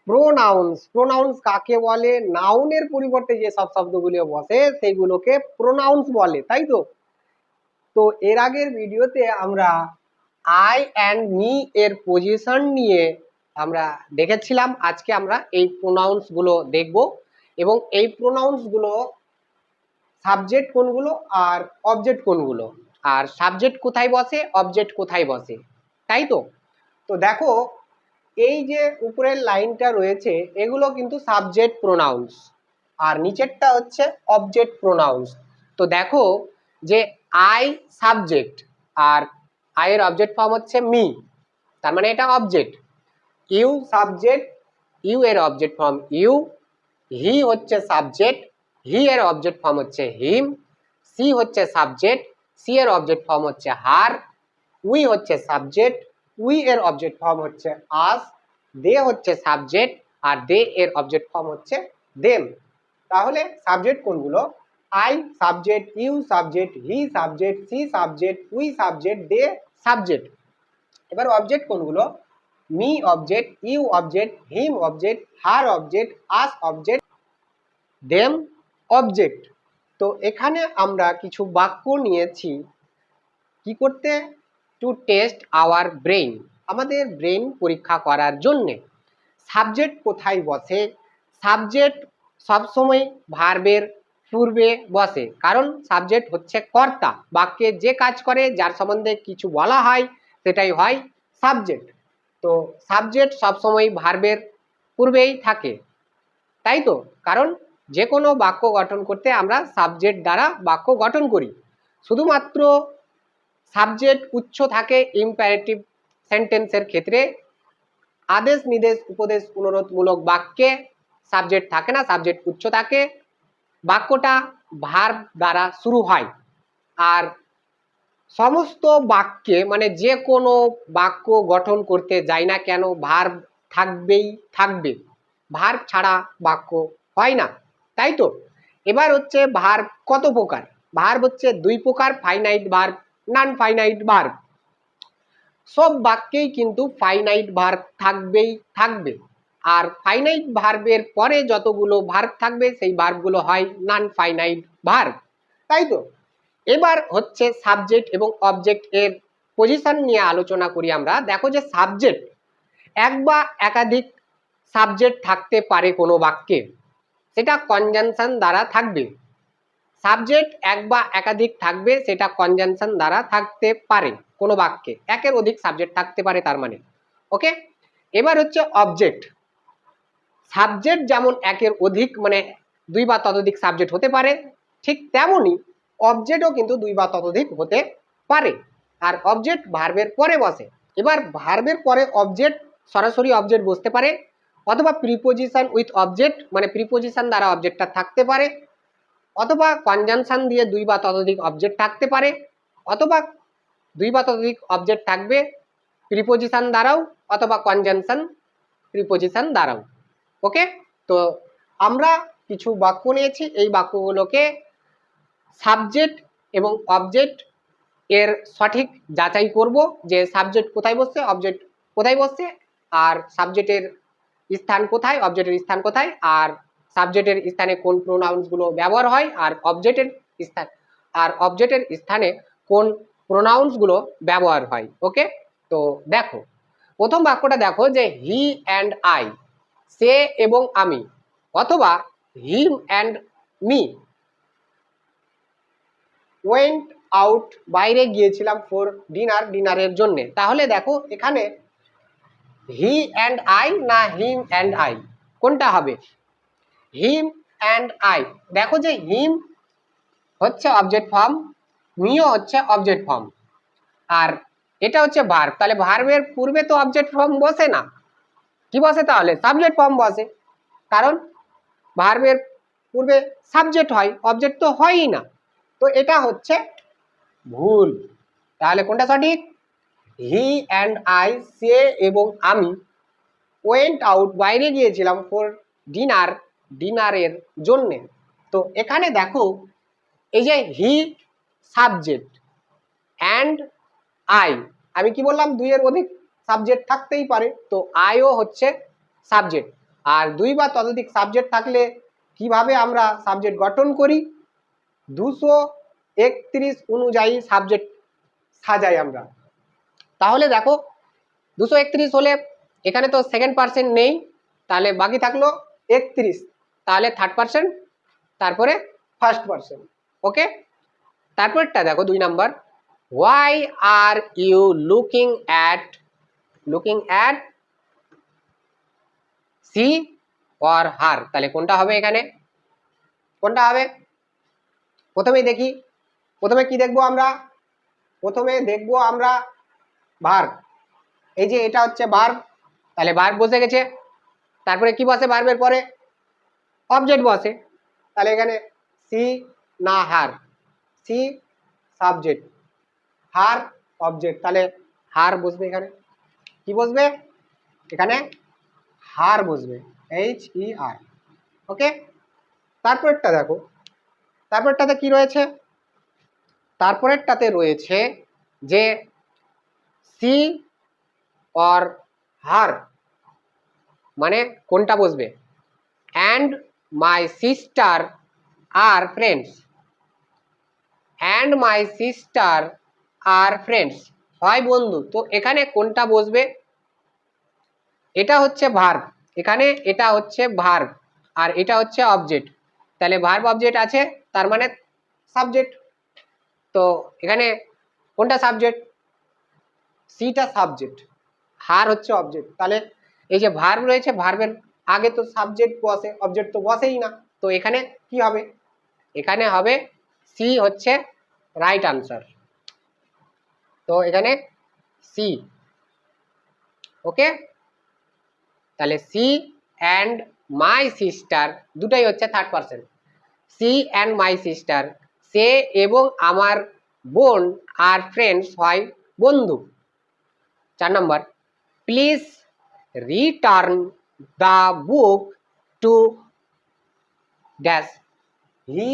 Pronounce. Pronounce কাকে বলে? নাউনের পরিবর্তে যে সব শব্দগুলো বসে সেগুলোকে প্রোনাউন্স বলে, তাই তো? তো এর আগের ভিডিওতে আমরা আই অ্যান্ড মি এর পজিশন নিয়ে আমরা দেখেছিলাম। আজকে আমরা এই প্রোনাউন্স গুলো দেখব এবং এই প্রোনাউন্স গুলো সাবজেক্ট কোনগুলো আর অবজেক্ট কোনগুলো, আর সাবজেক্ট কোথায় বসে, অবজেক্ট কোথায় বসে, তাই তো? তো দেখো, এই যে উপরের লাইনটা রয়েছে এগুলো কিন্তু সাবজেক্ট প্রোনাউন্স আর নিচেরটা হচ্ছে অবজেক্ট প্রোনাউন্স। তো দেখো যে আই সাবজেক্ট আর আই এর অবজেক্ট ফর্ম হচ্ছে মি, তার মানে এটা অবজেক্ট। ইউ সাবজেক্ট, ইউ এর অবজেক্ট ফর্ম ইউ। হি হচ্ছে সাবজেক্ট, হি এর অবজেক্ট ফর্ম হচ্ছে হিম। সি হচ্ছে সাবজেক্ট, সি এর অবজেক্ট ফর্ম হচ্ছে হার। উই হচ্ছে সাবজেক্ট, উই এর অবজেক্ট ফর্ম হচ্ছে আস। দে হচ্ছে সাবজেক্ট আর দে এর অবজেক্ট ফর্ম হচ্ছে দেম। তাহলে সাবজেক্ট কোনগুলো? I subject, you subject, he subject, C subject, we subject, they subject. এবার অবজেক্ট কোনগুলো? Me object, you object, him object, her object, us object, them object. তো এখানে আমরা কিছু বাক্য নিয়েছি কি করতে? টু টেস্ট আওয়ার ব্রেইন, আমাদের ব্রেন পরীক্ষা করার জন্যে। সাবজেক্ট কোথায় বসে? সাবজেক্ট সবসময় ভার্বের পূর্বে বসে, কারণ সাবজেক্ট হচ্ছে কর্তা। বাক্যে যে কাজ করে, যার সম্বন্ধে কিছু বলা হয় সেটাই হয় সাবজেক্ট। তো সাবজেক্ট সবসময় ভার্বের পূর্বেই থাকে, তাই তো? কারণ যে কোনো বাক্য গঠন করতে আমরা সাবজেক্ট দ্বারা বাক্য গঠন করি। শুধুমাত্র সাবজেক্ট উচ্চ থাকে ইম্পারেটিভ সেন্টেন্সের ক্ষেত্রে। আদেশ নির্দেশ উপদেশ অনুরোধমূলক বাক্যে সাবজেক্ট থাকে না, সাবজেক্ট উচ্চ থাকে। বাক্যটা ভার্ব দ্বারা শুরু হয়। আর সমস্ত বাক্যে মানে যে কোনো বাক্য গঠন করতে যাই না কেন ভার্ব থাকবেই থাকবে, ভার্ব ছাড়া বাক্য হয় না, তাই তো? এবার হচ্ছে ভার্ব কত প্রকার? ভার্ব হচ্ছে দুই প্রকার, finite verb, non finite verb. সব বাক্যেই কিন্তু ফাইনাইট ভার্ব থাকবেই থাকবে, আর ফাইনাইট ভার্বের পরে যতগুলো ভার্ব থাকবে সেই ভার্বগুলো হয় নন ফাইনাইট ভার্ব, তাই তো? এবার হচ্ছে সাবজেক্ট এবং অবজেক্ট এর পজিশন নিয়ে আলোচনা করি আমরা। দেখো যে সাবজেক্ট এক বা একাধিক সাবজেক্ট থাকতে পারে কোনো বাক্যে, সেটা কনজাংশন দ্বারা থাকবে। সাবজেক্ট এক বা একাধিক থাকবে, সেটা কনজাংশন দ্বারা থাকতে পারে কোনো বাক্যে, একের অধিক সাবজেক্ট থাকতে পারে তার মানে। ওকে, এবার হচ্ছে অবজেক্ট। সাবজেক্ট যেমন একের অধিক মানে দুই বা ততোধিক সাবজেক্ট হতে পারে, ঠিক তেমনি অবজেক্টও কিন্তু দুই বা ততোধিক হতে পারে। আর অবজেক্ট ভার্বের পরে বসে। এবার ভার্বের পরে অবজেক্ট, সরাসরি অবজেক্ট বসতে পারে, অথবা প্রিপোজিশন উইথ অবজেক্ট মানে প্রিপোজিশন দ্বারা অবজেক্টটা থাকতে পারে, অথবা কনজাংশন দিয়ে দুই বা ততোধিক অবজেক্ট থাকতে পারে, অথবা দুই বা ততোধিক অবজেক্ট থাকবে প্রিপোজিশন দ্বারাও অথবা কনজাংশন প্রিপোজিশন দ্বারাও। ওকে, তো আমরা কিছু বাক্য নিয়েছি, এই বাক্যগুলোকে সাবজেক্ট এবং অবজেক্ট এর সঠিক যাচাই করব যে সাবজেক্ট কোথায় বসছে, অবজেক্ট কোথায় বসছে, আর সাবজেক্টের স্থান কোথায়, অবজেক্টের স্থান কোথায়, আর সাবজেক্টের স্থানে কোন প্রোনাউন্সগুলো ব্যবহার হয়, আর অবজেক্টের স্থানে কোন প্রোনাউন্সগুলো ব্যবহার হয়। ওকে, তো দেখো প্রথম বাক্যটা দেখো যে হি অ্যান্ড আই, সে এবং আমি, অথবা him and me went out, বাইরে গিয়েছিলাম ফর ডিনার, ডিনারের জন্য। তাহলে দেখো এখানে হি অ্যান্ড আই না হিম অ্যান্ড আই, কোনটা হবে? Him and I. দেখো যে হিম হচ্ছে অবজেক্ট ফর্ম, মিও হচ্ছে অবজেক্ট ফর্ম, আর এটা হচ্ছে ভার্ব। তাহলে ভার্বের পূর্বে তো অবজেক্ট ফর্ম বসে না, কি বসে তাহলে? সাবজেক্ট ফর্ম বসে, কারণ ভার্বের পূর্বে সাবজেক্ট হয়, অবজেক্ট তো হয়ই না। তো এটা হচ্ছে ভুল। তাহলে কোনটা সঠিক? হি অ্যান্ড আই, সে এবং আমি, ওয়েন্ট আউট, বাইরে গিয়েছিলাম ফর ডিনার, ডিনারের জন্যে। তো এখানে দেখো এই যে হি সাবজেক্ট অ্যান্ড আই, আমি কি বললাম? দুইয়ের অধিক সাবজেক্ট থাকতেই পারে, তো আইও হচ্ছে সাবজেক্ট। আর 2 বা ততোধিক সাবজেক্ট থাকলে কিভাবে আমরা সাবজেক্ট গঠন করি, 231 অনুযায়ী সাবজেক্ট সাজাই আমরা। তাহলে দেখো 231 হলে এখানে তো সেকেন্ড পার্সন নেই, তাহলে বাকি থাকলো 31, তাহলে থার্ড পার্সন, তারপরে ফার্স্ট পার্সন। ওকে, তারপরটা দেখো 2 number, why are you looking at she or her, তাহলে কোনটা হবে এখানে, কোনটা হবে? প্রথমেই দেখি, প্রথমে কি দেখবো আমরা, প্রথমে দেখবো আমরা ভার্ব। এই যে এটা হচ্ছে ভার্ব, তাহলে ভার্ব বসে গেছে, তারপরে কি বসে ভার্বের পরে, অবজেক্ট বসে, তাহলে এখানে সি না হার, সি সাবজেক্ট, হার অবজেক্ট, তাহলে হার বসবে এখানে, কি বসবে এখানে, হার বসবে, HER। ওকে, তারপরেরটা দেখো, তারপরেরটাতে কি রয়েছে, তারপরেরটাতে রয়েছে যে সি অর হার, মানে কোনটা বসবে, অ্যান্ড মাই সিস্টার আর ফ্রেন্ডস, অ্যান্ড মাই সিস্টার আর ফ্রেন্ডস হয় বন্ধু, তো এখানে কোনটা বসবে, এটা হচ্ছে ভার্ব, এখানে এটা হচ্ছে ভার্ব আর এটা হচ্ছে অবজেক্ট, তাহলে ভার্ব অবজেক্ট আছে, তার মানে সাবজেক্ট, তো এখানে কোনটা সাবজেক্ট, সিটা সাবজেক্ট, হার হচ্ছে অবজেক্ট, তাহলে এই যে ভার্ব রয়েছে, ভার্বের আগে তো সাবজেক্ট বসে, অবজেক্ট তো বসেই না, তো এখানে কি হবে, এখানে হবে সি হচ্ছে রাইট আনসার, তো এখানে সি। ওকে, তাহলে সি অ্যান্ড মাই সিস্টার দুটাই হচ্ছে third person, she and my sister, সে এবং আমার বোন, আর ফ্রেন্ডস হয় বন্ধু। 4 নম্বর, please return the book to dash he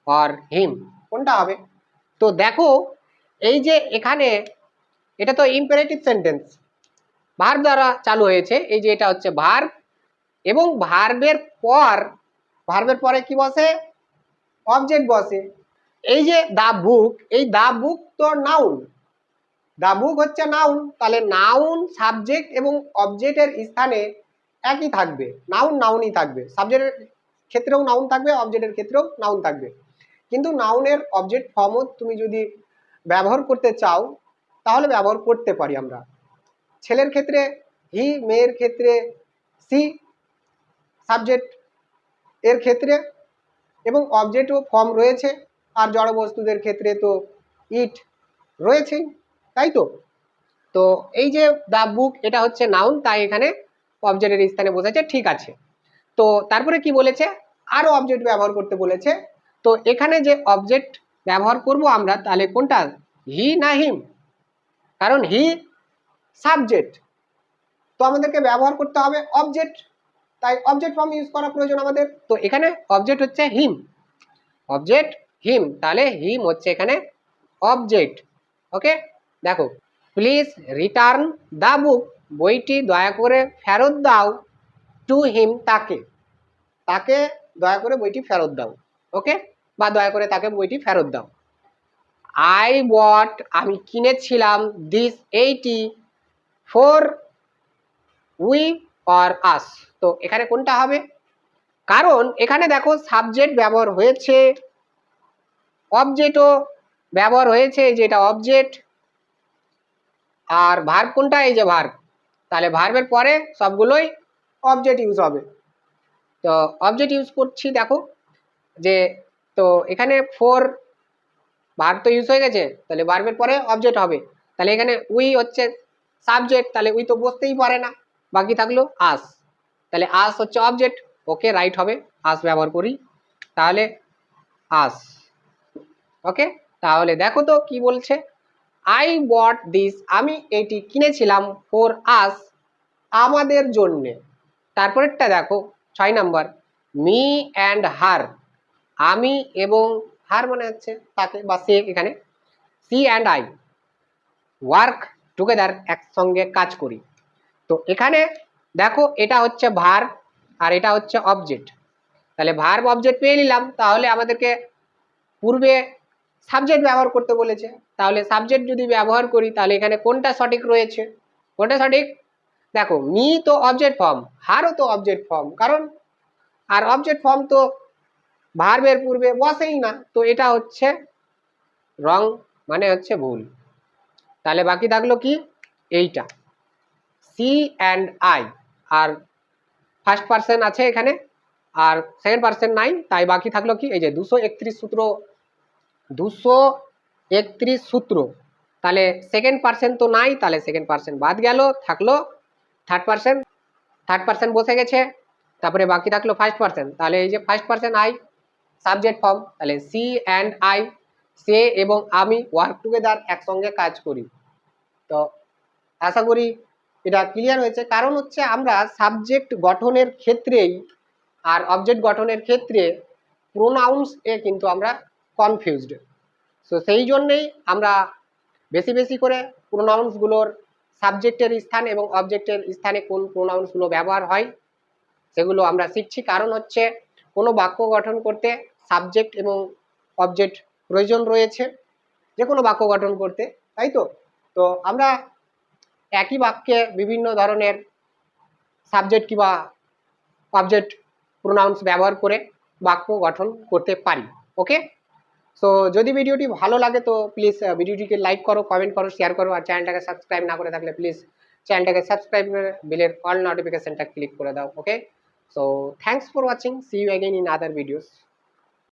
or him, কোনটা হবে? তো দেখো এই যে এখানে এটা তো ইম্পারেটিভ সেন্টেন্স, ভার্ব দ্বারা চালু হয়েছে, এই যে এটা হচ্ছে ভার্ব, এবং ভার্বের পরে কি বসে, অবজেক্ট বসে, এই যে দা বুক, এই দা বুক তো নাউন, দা বুক হচ্ছে নাউন, তাহলে নাউন সাবজেক্ট এবং অবজেক্টের স্থানে একই থাকবে, নাউন নাউনই থাকবে, সাবজেক্টের ক্ষেত্রেও নাউন থাকবে, অবজেক্টের ক্ষেত্রেও নাউন থাকবে, কিন্তু নাউনের অবজেক্ট ফর্মও তুমি যদি ব্যবহার করতে চাও তাহলে ব্যবহার করতে পারি আমরা, ছেলের ক্ষেত্রে হি, মেয়ের ক্ষেত্রে সি সাবজেক্ট এর ক্ষেত্রে, এবং অবজেক্টও ফর্ম রয়েছে, আর জড় বস্তুদের ক্ষেত্রে তো ইট রয়েছেই, তাই তো। তো এই যে দা বুক এটা হচ্ছে নাউন, তাই এখানে অবজেক্টের স্থানে বসেছে, ঠিক আছে। তো তারপরে কি বলেছে, আরো অবজেক্ট ব্যবহার করতে বলেছে, তো এখানে যে অবজেক্ট ব্যবহার করব আমরা, তাহলে কোনটা, হি না হিম, কারণ হি সাবজেক্ট, তো আমাদেরকে ব্যবহার করতে হবে অবজেক্ট, তাই অবজেক্ট ফর্ম ইউজ করা প্রয়োজন আমাদের, তো এখানে অবজেক্ট হচ্ছে হিম, অবজেক্ট হিম, তাহলে হিম হচ্ছে এখানে অবজেক্ট। ওকে, দেখো, প্লিজ রিটার্ন দ্য বুক, বইটি দয়া করে ফেরত দাও, টু হিম, তাকে, তাকে দয়া করে বইটি ফেরত দাও। ওকে, বা দয়া করে তাকে বইটি ফেরত দাও। আই বট, আমি কিনেছিলাম, দিস এইটি ফর উই অর আস, তো এখানে কোনটা হবে, কারণ এখানে দেখো সাবজেক্ট ব্যবহার হয়েছে, অবজেক্টও ব্যবহার হয়েছে, যেটা অবজেক্ট, আর ভার্ব কোনটা, এই যে ভার্ব, তাহলে ভার্বের পরে সবগুলোই অবজেক্ট ইউজ হবে, তো অবজেক্ট ইউজ করছি, দেখো যে, তো এখানে ফোর ভার্ব তো ইউজ হয়ে গেছে, তাহলে ভার্বের পরে অবজেক্ট হবে, তাহলে এখানে উই হচ্ছে সাবজেক্ট, তাহলে উই তো বসতেই পারে না, বাকি থাকলো আস, তাহলে আস হচ্ছে অবজেক্ট। ওকে, রাইট হবে, আস ব্যবহার করি, তাহলে আস। ওকে, তাহলে দেখো তো কি বলছে, আই বট দিস, আমি এটি কিনেছিলাম, ফর আস, আমাদের জন্যে। তারপরেরটা দেখো 6 নাম্বার, মি অ্যান্ড হার, আমি এবং হার মানে হচ্ছে তাকে বা সে, এখানে she and I work together, একসঙ্গে কাজ করি, তো এখানে দেখো এটা হচ্ছে ভার্ব, আর এটা হচ্ছে অবজেক্ট। তাহলে ভার্ব অবজেক্ট পেয়ে নিলাম। তাহলে আমাদেরকে পূর্বে সাবজেক্ট ব্যবহার করতে বলেছে, তাহলে সাবজেক্ট যদি ব্যবহার করি তাহলে এখানে কোনটা সঠিক রয়েছে, কোনটা সঠিক? দেখো মি তো অবজেক্ট ফর্ম, হারও তো অবজেক্ট ফর্ম, কারণ আর অবজেক্ট ফর্ম তো ভার্বের পূর্বে বসেই না, তো এটা হচ্ছে রং, মানে হচ্ছে ভুল। তাহলে বাকি থাকলো কি এইটা সি অ্যান্ড আই, আর ফার্স্ট পার্সন আছে এখানে আর সেকেন্ড পার্সন নাই, তাই বাকি থাকলো কি এই যে 231 সূত্র, 231 সূত্র। তাহলে সেকেন্ড পার্সন তো নাই, তাহলে সেকেন্ড পার্সন বাদ গেল, থাকলো থার্ড পার্সন, থার্ড পার্সন বসে গেছে, তারপরে বাকি থাকলো ফার্স্ট পার্সন। তাহলে এই যে first person I subject form, তাহলে সি অ্যান্ড আই, সে এবং আমি ওয়ার্ক টুগেদার, একসঙ্গে কাজ করি। তো আশা করি এটা ক্লিয়ার হয়েছে। কারণ হচ্ছে আমরা সাবজেক্ট গঠনের ক্ষেত্রেই আর অবজেক্ট গঠনের ক্ষেত্রে প্রোনাউন্স এ কিন্তু আমরা কনফিউজড। সো সেই জন্যেই আমরা বেশি বেশি করে প্রোনাউন্সগুলোর সাবজেক্টের স্থান এবং অবজেক্টের স্থানে কোন প্রোনাউন্সগুলো ব্যবহার হয় সেগুলো আমরা শিখছি। কারণ হচ্ছে কোনো বাক্য গঠন করতে সাবজেক্ট এবং অবজেক্ট প্রয়োজন রয়েছে, যে কোনো বাক্য গঠন করতে, তাই তো। তো আমরা একই বাক্যে বিভিন্ন ধরনের সাবজেক্ট কিংবা অবজেক্ট প্রোনাউন্স ব্যবহার করে বাক্য গঠন করতে পারি। ওকে, সো যদি ভিডিওটি ভালো লাগে তো প্লিজ ভিডিওটিকে লাইক করো, কমেন্ট করো, শেয়ার করো, আর চ্যানেলটাকে সাবস্ক্রাইব না করে থাকলে প্লিজ চ্যানেলটাকে সাবস্ক্রাইব করে বেলের অল নোটিফিকেশনটা ক্লিক করে দাও। Okay, so thanks for watching, see you again in other videos.